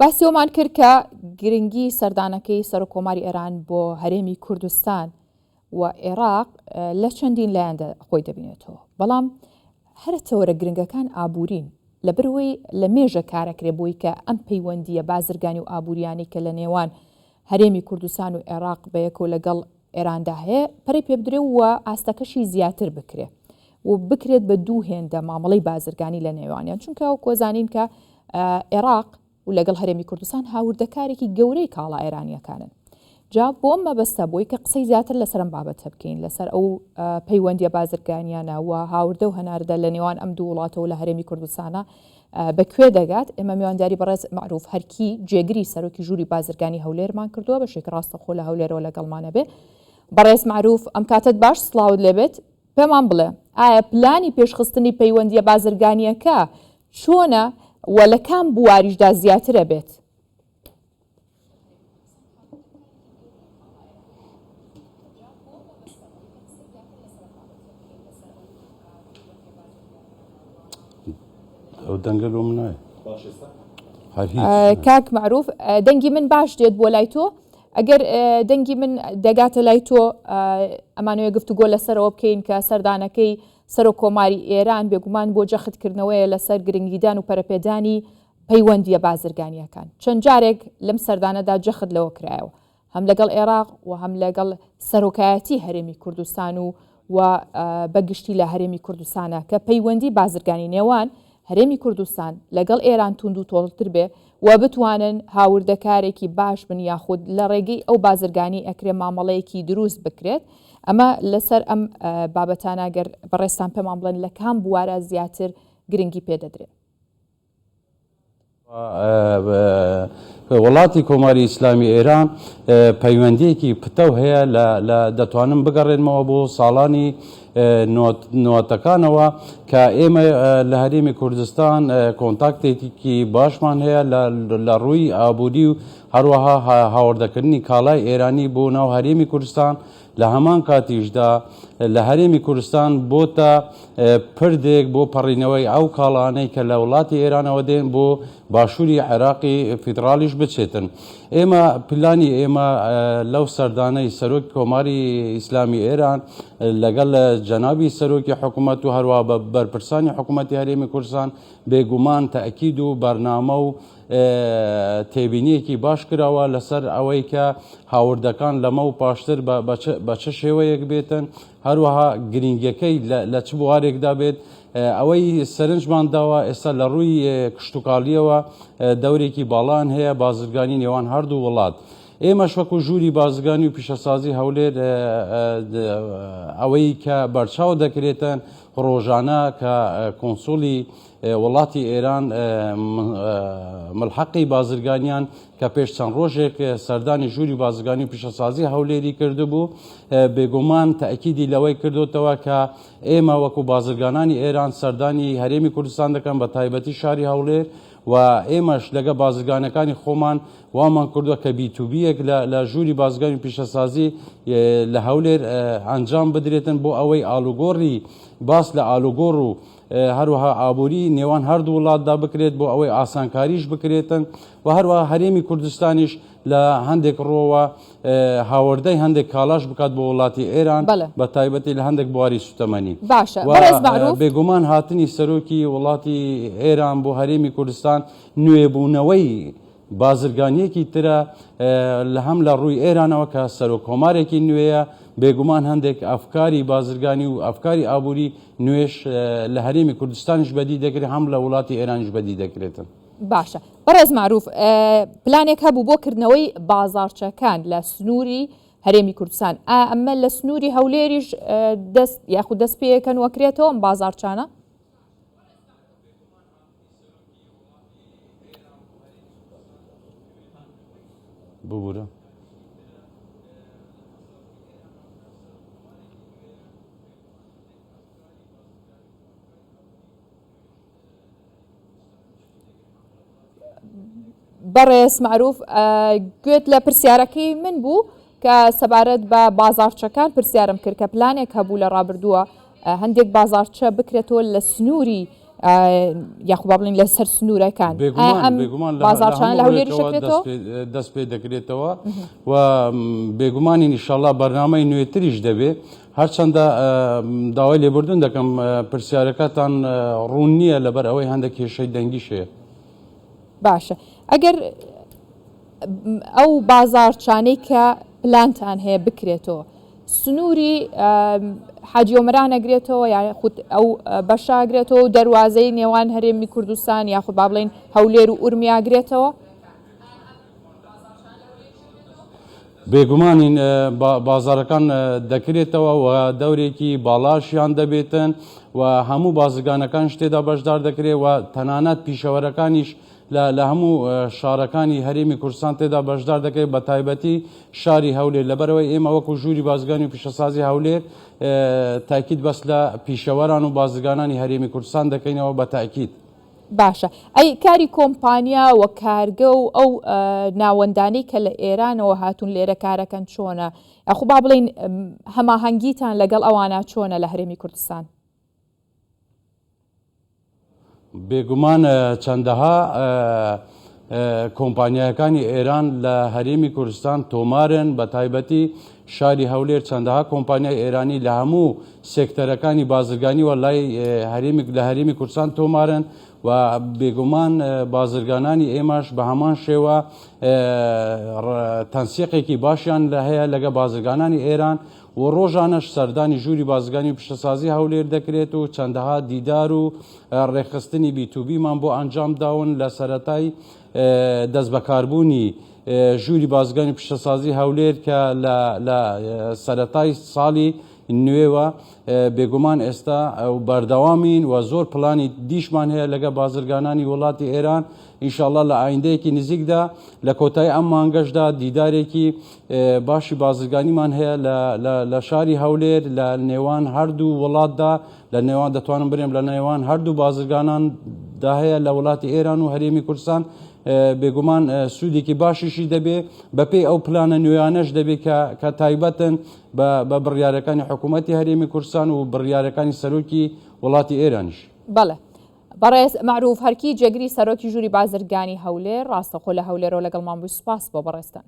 باسی ئەومان کرد کە گرنگی سەردانەکەی سەرۆکۆماری ئێران بۆ هەرێمی کوردستان و عێراق لە چەندین لایەندا خۆی دەبینێتەوە، بەڵام هەرە تەوەرە گرنگەکان ئابوورین لەبەرەوەی لە مێژە کارەکرێ بۆی کە ئەم پەیوەندیە بازرگانی و ئابووریانی کە لە نێوان هەرێمی کوردستان و عێراق بەیەکەوە لەگەڵ ئێراندا هەیە پەرەی پێ بدرێ و ئاستەکەشی زیاتر بکرێ و بکرێت بە دوو هێندە مامەڵەی بازرگانی لە نێوانیان، چونکە ئەو کۆزانین کە عێراق و لەگەڵ هەرێمی کوردستان هاوردەکارێکی گەورەی کاڵا ئێرانیەکانن. جا بۆ مەبەستە بۆی کە قسەی زیاتر لەسەرم بابەتە بکەین لەسەر ئەو پەیوەندیە بازرگانیانە و هاوردە و هەناردە لە نێوان ئەم دوو وڵاتەوە لە هەرێمی کوردستانە بەکوێ دەگات. ئێمە میوانداری بەڕێز معروف هەرکی جێگری سەرۆکی ژووری بازرگانی هەولێرمان کردووە بەشێکی ڕاستەخۆ لە هەولێرەوە لەگەڵمانە بێ. بەڕێز معروف ئەم کاتت باش سڵاوت لێبێت، پێمان بڵێ ئایا پلانی پێشخستنی پەیوەندیە بازرگانیەکە چۆنە و لە کام بواریشدا زیاترە بێت؟ کاک معروف دەنگی من باش دێت بۆ لای تۆ، ئەگەر دەنگی من دەگاتە لای تۆ ئەمانوێ گفتوگۆ لەسەرەوە بکەین کە سەردانەکەی سەرۆکۆماری ئێران بێگومان بۆ جەختکردنەوەیە لەسەر گرنگیدان و پەرەپێدانی پەیوەندیە بازرگانیەکان. چەند جارێک لەم سەردانەدا جەخت لەوە کرایەوە هەم لەگەڵ عێراق و هەم لەگەڵ سەرۆکایەتی هەرێمی کوردستان و بەگشتی لە هەرێمی کوردستانە کە پەیوەندی بازرگانی نێوان هەرێمی کوردستان لەگەڵ ئێران توند و تۆڵتر بێ و بتوانن هاوردەکارێکی باش بن یاخود لە ڕێگەی ئەو بازرگانی ئەکرێ مامەڵەیەکی دروست بکرێت. ئەمە لەسەر ئەم بابەتانەگەر بەڕێستان پێمان بڵێن لە کام بوارە زیاتر گرنگی پێدەدرێت؟ وڵاتی کۆماری ئیسلامی ئێران پەیوەندیەکی پتەو هەیە لە دەتوانم بگەڕێنمەوە بۆ ساڵانی نۆتەکانەوە کە ئێمە لە هەرێمی کوردستان کۆنتاکتێکی باشمان هەیە لە ڕووی ئابووری و هەروەها هاوردەکردنی کاڵای ئێرانی بۆ ناو هەرێمی کوردستان. لە هەمان کاتیشدا لە هەرێمی کوردستان بۆتە پردێک بۆ پەڕینەوەی ئەو کاڵانەی کە لە وڵاتی ئێرانەوە دێن بۆ باشووری عێراقی فیدرالیش بچێتن. ئێمە پلانی ئێمە لەو سەردانەی سەرۆکی کۆماری ئیسلامی ئێران لەگەڵ جەنابی سەرۆکی حکوومەت و هەروە بە بەرپرسانی حکوومەتی هەرێمی کوردستان بێگومان تەئکید و بەرنامە و تێبینیەکی باش کراوە لەسەر ئەوەی کە هاوردەکان لەمە و پاشتر بە چه شێوەیەک بێتن، هەروەها گرنگەکەی لە چ بوارێکدا بێت. ئەوەی سەرنجمان داوە ئێستا لە ڕووی کشتتوکاڵیەوە دەورێکی باڵان هەیە بازرگانی نێوان هەردوو وڵات. ئێمە شوەکو ژووری بازرگانی و پیشەسازی هەولێر ئەوەی کە بەرچاو دەکرێتن ڕۆژانە کە کۆنسوڵی وڵاتی ئێران ملحقی بازرگانیان کە پێش چەند ڕۆژێک سەردانی ژووری بازرگانی و پیشەسازی هەولێری کردبوو بێگومان تەئکیدی لەوەی کردوتەوە کە ئێمە وەکو بازرگانانی ئێران سەردانی هەرێمی کوردستان دەکەن بە تایبەتی شاری هەولێر و ئێمەش لەگە بازرگانەکانی خۆمان وامان کردووە کە بیتوبیەک لە ژووری بازرگانی و پیشەسازی لە هەولێر ئەنجام بدرێتن بۆ ئەوەی ئالوگۆڕی باس لە ئالوگۆڕ و هەروەها ئابووری نێوان هەردوو وڵاتدا بکرێت بۆ ئەوەی ئاسانکاریش بکرێتن و هەروەها هەرێمی کوردستانیش لە هەندێک ڕۆوە هاوردەی هەندێک کاڵاش بکات بۆ وڵاتی ئێران بە تایبەتی لە هەندێک بواری سوتەمەنی. بێگومان هاتنی سەرۆکی وڵاتی ئێران بۆ هەرێمی کوردستان نوێبوونەوەی بازرگانیەکی ترە لە هەم لە ڕووی ئێرانەوە کە سەرۆکۆمارێکی نوێیە بێگومان هەندێک ئەفکاری بازرگانی و ئەفکاری ئابووری نوێش لە هەرێمی کوردستانیش بەدی دەکرێت هەم لە وڵاتی ئێرانیش بەدی دەکرێتن. باشە بەڕێز معروف پلانێک هەبوو بۆ کردنەوەی بازارچەکان لە سنووری هەرێمی کوردستان، ئەمە لە سنووری هەولێریش یاخود دەست پێکەن وەکرێتەوە ئەم بازارچانە؟ ببوورە بەڕێز معروف گوێت لە پرسیارەکەی من بوو کە سەبارەت بە بازارچەکان پرسیارم کرد کە پلانێک هەبوو لە ڕابردووە هەندێک بازارچە بکرێتەوە لە سنووری یاخو با بڵین لەسەر سنوورەکان بێگومان بازارچانە لە هەولێری شکرێتەوە دەست پێ دەکرێتەوە و بێگومانی ئینشاءالله بەرنامەی نوێتریش دەبێ هەرچەندە داوای لێبوردن دەکەم پرسیارەکەتان ڕوون نییە لەبەر ئەوەی هەندێک کێشەی دەنگیشەیە. باشە ئەگەر ئەو بازارچانەی کە پلانتان هەیە بکرێتەوە سنووری حاجیۆمران ئەگرێتەوە یاخود ئەو بەشاگرێتەوە و دەواازەی نێوان هەرێمی کوردستان یاخود با بڵێن هەولێر و ئورمیاگرێتەوە؟ بێگومانین بازارەکان دەکرێتەوە و دەورێکی باڵاشیان دەبێتن و هەموو بازرگانەکان شتێدا بەشدار دەکرێت و تەنانەت پیشەوەرەکانیش لە هەموو شارەکانی هەرێمی کوردستان تێدا بەشدار دەکەێت بە تایبەتی شاری هەولێر لەبەرەوەی ئێمە وەکو ژووری بازرگانی و پیشەسازی هەولێر تاکید بەس لە پیشەوەران و بازرگانانی هەرێمی کوردستان دەکەینەوە بە تاکید. باشە ئەی کاری کۆمپانیا و کارگە و ئەو ناوەندانەی کە لە ئێرانەوە هاتوون لێرە کارەکەن چۆنە یاخو با بڵین هەماهەنگیتان لەگەڵ ئەوانە چۆنە لە هەرێمی کوردستان؟ بێگومان چەندەها کۆمپانیاکانی ئێران لە هەرێمی کوردستان تۆمارن بە تایبەتی شاری هەولێر چەندەها کۆمپانیای ئێرانی لە هەموو سێکتەرەکانی بازرگانی و لای لە هەرێمی کوردستان تۆمارن و بێگومان بازرگانانی ئێمەش بە هەمان شێوە تەنسیقێکی باشیان لە هەیە لەگە بازرگانانی ئێران و ڕۆژانەش سەردانی ژووری بازرگانی و پیشەسازی هەولێر دەکرێت و چەندەها دیدار و ڕێخستنی بیتوبیمان بۆ ئەنجام داون لە سەرەتای دەست بەکاربوونی ژووری بازرگانی و پیشەسازی هەولێر کە لە سەرەتای ساڵی نوێوە بێگومان ئێستا بەردەوامین و زۆر پلانی دیشمان هەیە لەگە بازرگانانی وڵاتی ئێران ئینشاءالله لە ئایندەیەکی نزیکدا لە کۆتایی ئەم مانگەشدا دیدارێکی باشی بازرگانیمان هەیە لە شاری هەولێر لە نێوان هەردوو وڵاتدا لە نێوان دەتوانم برێم لە نێوان هەردوو بازرگاناندا هەیە لە وڵاتی ئێران و هەرێمی کوردستان بێگومان سوودێکی باشیشی دەبێ بەپێی ئەو پلانە نوێیانەش دەبێت کە تایبەتن بە بڕیارەکانی حکوومەتی هەرێمی کوردستان و بڕیارەکانی سەرۆکی وڵاتی ئێرانیش. بەڵێ بەڕێز معروف هەرکی جێگری سەرۆکی ژووری بازرگانی هەولێر ڕاستەخۆ لە هەولێرەوە لەگەڵمان بوو سوپاس بۆ بەڕێستان.